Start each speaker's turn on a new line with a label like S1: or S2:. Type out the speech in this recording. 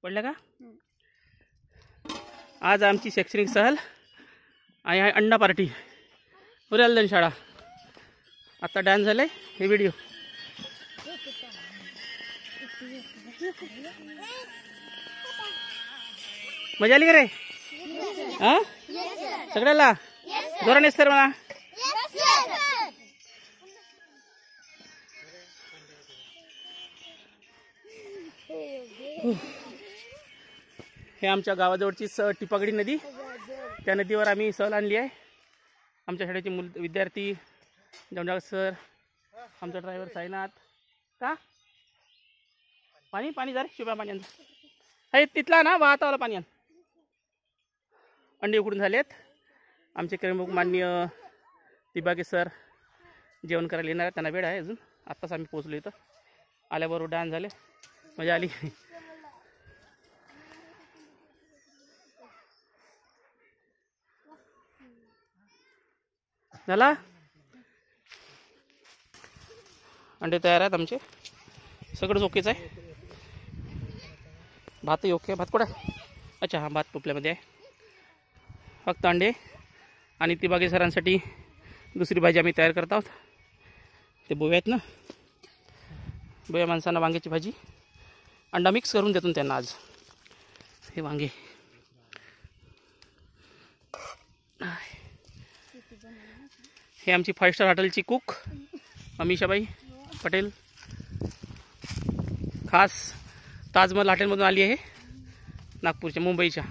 S1: पडल्या का? आज आमची शैक्षणिक सहल आणि अंडा पार्टी उरलदन शाळा. आता डान्स झाले. हे व्हिडिओ मजा आली का रे? हा सगळ्याला जोराने सर म्हणा. हे आमच्या गावाजवळचीच टिपागडी नदी. त्या नदीवर आम्ही सहल आणली आहे. आमच्या शाळेचे विद्यार्थी जमजाग सर, आमचा ड्रायव्हर साईनाथ. का पाणी पाणी जा रे शिवाय पाणी आण. तिथला ना वाहतावाला पाणी आण. अंडे उकडून झालेत. आमचे प्रमुख माननीय तिबागे सर जेवण करायला येणार आहेत. त्यांना वेळ आहे अजून. आत्ताच आम्ही पोहोचलो इथं. आल्याबरोबर डान्स झाले. मजा आली. झाला. अंडे तयार आहेत आमचे. सगळंच ओकेच आहे. भातही ओके. भात कुठं आहे? अच्छा हा भात टोपल्यामध्ये आहे. फक्त अंडे आणि तिबागे सरांसाठी दुसरी भाजी आम्ही तयार करत आहोत. ते बोव्या आहेत ना, बोव्या माणसांना वांग्याची भाजी अंडा मिक्स करून देतो त्यांना आज. हे वांगे हे आमची 5 स्टार हॉटेलची कुक अमिषाबाई पटेल. खास ताजमहल हॉटेलमधून आली आहे. नागपूरच्या मुंबईच्या.